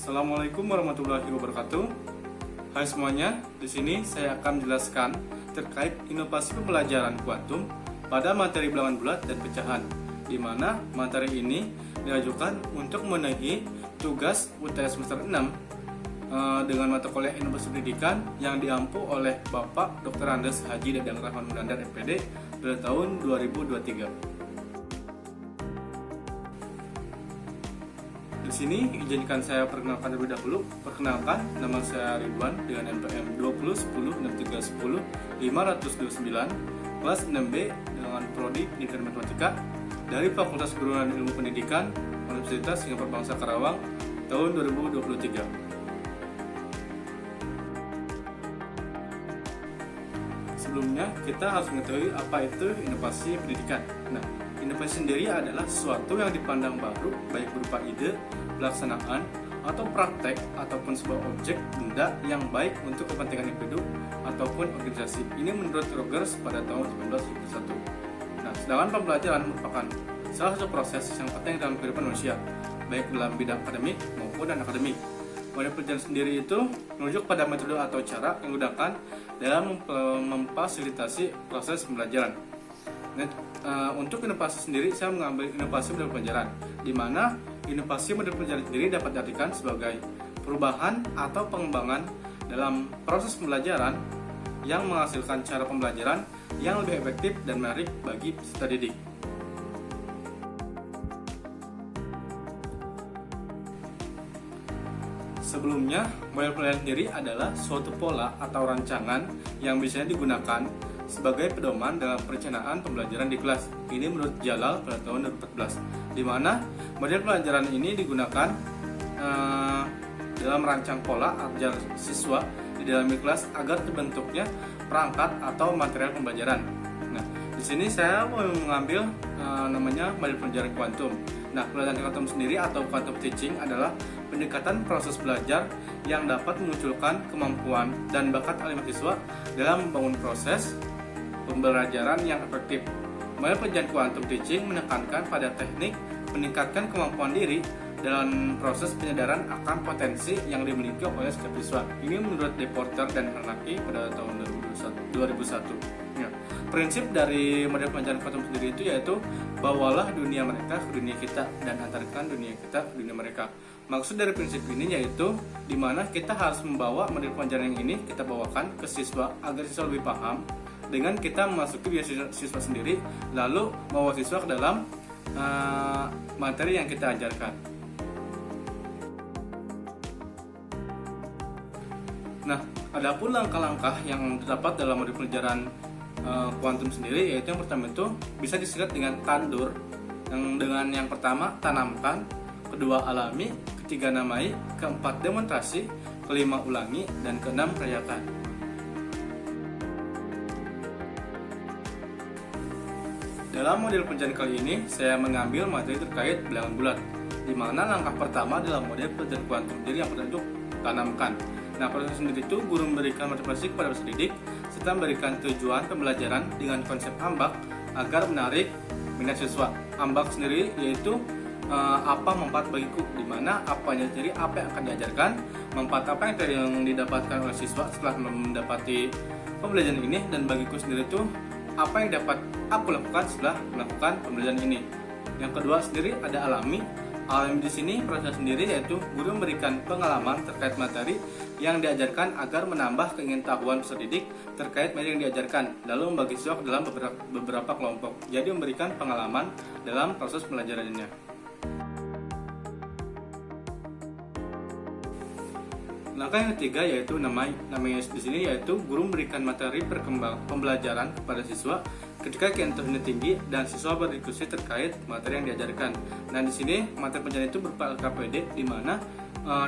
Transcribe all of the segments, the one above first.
Assalamualaikum warahmatullahi wabarakatuh. Hai semuanya, di sini saya akan menjelaskan terkait inovasi pembelajaran kuantum pada materi bilangan bulat dan pecahan, di mana materi ini diajukan untuk memenuhi tugas UTS semester 6 dengan mata kuliah inovasi pendidikan yang diampu oleh Bapak Dr. Andes Haji Dadang Rahman Munandar MPD pada tahun 2023. Di sini izinkan saya perkenalkan terlebih dahulu. Perkenalkan, nama saya Ridwan dengan NPM 2010630529 kelas 6B dengan prodi Pendidikan Matematika dari Fakultas Keguruan dan Ilmu Pendidikan Universitas Singapura Bangsa Karawang tahun 2023. Sebelumnya kita harus mengetahui apa itu inovasi pendidikan. Nah, inovasi sendiri adalah sesuatu yang dipandang baru, baik berupa ide, pelaksanaan, atau praktek, ataupun sebuah objek benda yang baik untuk kepentingan individu ataupun organisasi. Ini menurut Rogers pada tahun 1971. Nah, sedangkan pembelajaran merupakan salah satu proses yang penting dalam kehidupan manusia, baik dalam bidang akademik maupun non-akademik. Model pelajaran sendiri itu merujuk pada metode atau cara yang digunakan dalam memfasilitasi proses pembelajaran. Nah, untuk inovasi sendiri saya mengambil inovasi model pelajaran, di mana inovasi model pelajaran sendiri dapat diartikan sebagai perubahan atau pengembangan dalam proses pembelajaran yang menghasilkan cara pembelajaran yang lebih efektif dan menarik bagi peserta didik. Sebelumnya, model pelajaran sendiri adalah suatu pola atau rancangan yang biasanya digunakan sebagai pedoman dalam perencanaan pembelajaran di kelas. Ini menurut Jalal pada tahun 2014, di mana model pelajaran ini digunakan dalam merancang pola ajar siswa di dalam kelas agar terbentuknya perangkat atau material pembelajaran. Nah, di sini saya mau mengambil namanya model pelajaran kuantum. Nah, pelajaran kuantum sendiri atau quantum teaching adalah pendekatan proses belajar yang dapat memunculkan kemampuan dan bakat mahasiswa dalam membangun proses pembelajaran yang efektif. Model pelajaran quantum teaching menekankan pada teknik meningkatkan kemampuan diri dalam proses penyadaran akan potensi yang dimiliki oleh setiap siswa. Ini menurut Deporter dan Harnaki pada tahun 2001. Ya. Prinsip dari model pelajaran quantum sendiri itu yaitu bawalah dunia mereka ke dunia kita dan antarkan dunia kita ke dunia mereka. Maksud dari prinsip ini yaitu di mana kita harus membawa model pelajaran yang ini kita bawakan ke siswa agar siswa lebih paham dengan kita memasuki dunia siswa sendiri, lalu membawa siswa ke dalam materi yang kita ajarkan. Nah, adapun langkah-langkah yang terdapat dalam model pelajaran kuantum sendiri, yaitu yang pertama itu bisa disingkat dengan tandur, yang dengan yang pertama tanamkan, kedua alami, ketiga namai, keempat demonstrasi, kelima ulangi, dan keenam rayakan. Dalam model pelajaran kali ini saya mengambil materi terkait bilangan bulat, di mana langkah pertama dalam model pelajaran kuantum jadi yang pertama itu tanamkan. Nah, proses sendiri itu guru memberikan motivasi kepada peserta didik serta memberikan tujuan pembelajaran dengan konsep ambak agar menarik minat siswa. Ambak sendiri yaitu apa manfaat bagiku, di mana apanya sendiri apa yang akan diajarkan, manfaat apa yang didapatkan oleh siswa setelah mendapati pembelajaran ini, dan bagiku sendiri itu apa yang dapat aku lakukan setelah melakukan pembelajaran ini. Yang kedua sendiri ada alami. Alami di sini proses sendiri yaitu guru memberikan pengalaman terkait materi yang diajarkan agar menambah keingintahuan peserta didik terkait materi yang diajarkan, lalu membagi siswa ke dalam beberapa kelompok. Jadi memberikan pengalaman dalam proses pembelajarannya. Langkah yang ketiga yaitu namanya di sini yaitu guru memberikan materi pembelajaran kepada siswa ketika keingintahuannya tinggi dan siswa berdiskusi terkait materi yang diajarkan. Nah, di sini materi pembelajaran itu berupa LKPD, di mana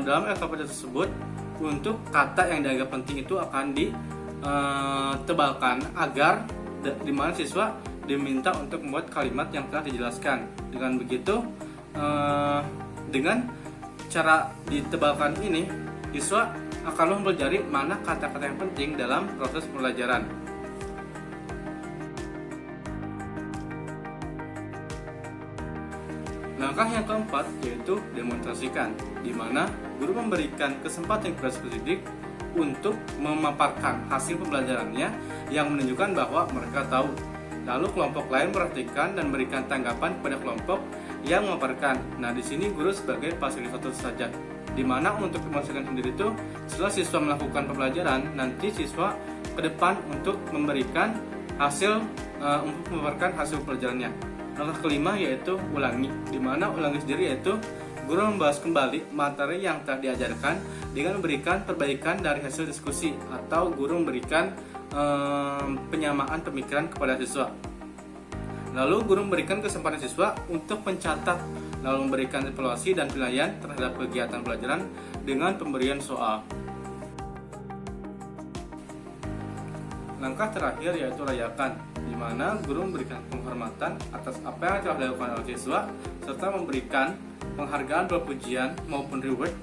dalam LKPD tersebut untuk kata yang dianggap penting itu akan ditebalkan agar di mana siswa diminta untuk membuat kalimat yang telah dijelaskan. Dengan begitu, dengan cara ditebalkan ini, siswa akan mempelajari mana kata-kata yang penting dalam proses pembelajaran. Langkah yang keempat yaitu yaitu demonstrasikan, di mana guru memberikan kesempatan kepada peserta didik untuk memaparkan hasil pembelajarannya yang menunjukkan bahwa mereka tahu. Lalu kelompok lain memperhatikan dan memberikan tanggapan kepada kelompok yang memaparkan. Nah, di sini guru sebagai fasilitator saja. Di mana untuk demonstrasikan sendiri itu setelah siswa melakukan pembelajaran, nanti siswa ke depan untuk memberikan hasil untuk memaparkan hasil pelajarannya. Langkah kelima yaitu ulangi, di mana ulangi sendiri yaitu guru membahas kembali materi yang telah diajarkan dengan memberikan perbaikan dari hasil diskusi, atau guru memberikan penyamaan pemikiran kepada siswa. Lalu guru memberikan kesempatan siswa untuk mencatat, lalu memberikan evaluasi dan penilaian terhadap kegiatan pelajaran dengan pemberian soal. Langkah terakhir yaitu rayakan, di mana guru memberikan penghormatan atas apa yang telah dilakukan oleh siswa serta memberikan penghargaan berupa pujian maupun reward,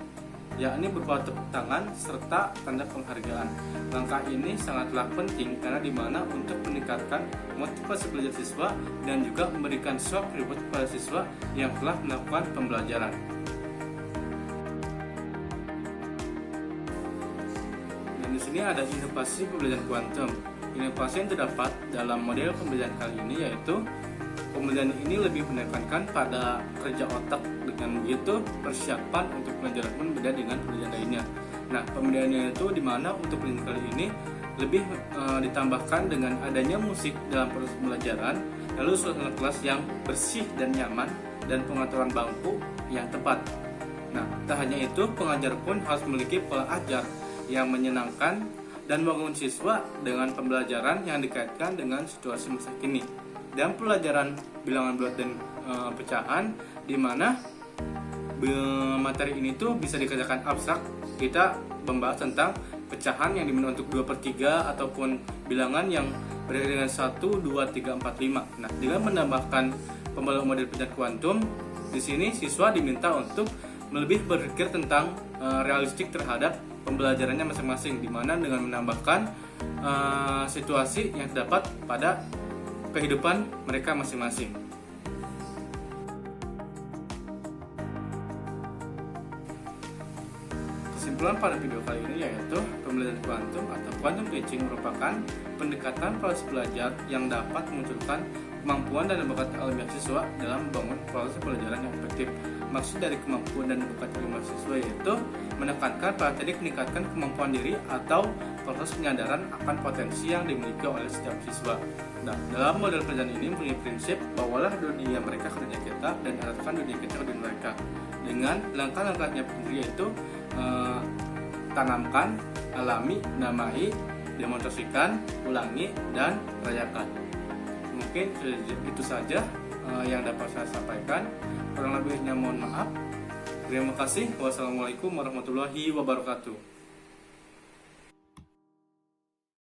yakni berupa tepuk tangan serta tanda penghargaan. Langkah ini sangatlah penting karena di mana untuk meningkatkan motivasi belajar siswa dan juga memberikan shock reward kepada siswa yang telah melakukan pembelajaran. Dan di sini ada inovasi pembelajaran kuantum. Inovasi yang terdapat dalam model pembelajaran kali ini yaitu pembelajaran ini lebih menekankan pada kerja otak, dengan begitu persiapan untuk pelajaran pun berbeda dengan pembelajaran lainnya. Nah, pembelajarannya itu dimana untuk pembelajaran kali ini lebih ditambahkan dengan adanya musik dalam proses pembelajaran, lalu suasana kelas yang bersih dan nyaman, dan pengaturan bangku yang tepat. Nah, tak hanya itu, pengajar pun harus memiliki pola ajar yang menyenangkan dan membangun siswa dengan pembelajaran yang dikaitkan dengan situasi masa kini. Dan pelajaran bilangan bulat dan pecahan, di mana materi ini tuh bisa dikatakan abstrak. Kita membahas tentang pecahan yang dimana untuk 2/3 ataupun bilangan yang berada dengan 1, 2, 3, 4, 5. Nah, dengan menambahkan pembalut model pembelajaran kuantum, di sini siswa diminta untuk lebih berpikir tentang realistik terhadap pembelajarannya masing-masing, di mana dengan menambahkan situasi yang terdapat pada kehidupan mereka masing-masing. Kesimpulan pada video kali ini yaitu pembelajaran kuantum atau quantum teaching merupakan pendekatan proses belajar yang dapat memunculkan kemampuan dan bakat alamiah siswa dalam membangun proses pelajaran yang efektif. Maksud dari kemampuan dan bakat alamiah siswa yaitu menekankan pada teknik meningkatkan kemampuan diri atau proses penyadaran akan potensi yang dimiliki oleh setiap siswa. Nah, dalam model pelajaran ini mempunyai prinsip bawalah dunia mereka ke dunia kita dan arahkan dunia kita ke dunia mereka. Dengan langkah-langkahnya sendiri yaitu tanamkan, alami, namai, demonstrasikan, ulangi, dan rayakan. Mungkin itu saja yang dapat saya sampaikan. Kurang lebihnya mohon maaf. Terima kasih. Wassalamualaikum warahmatullahi wabarakatuh.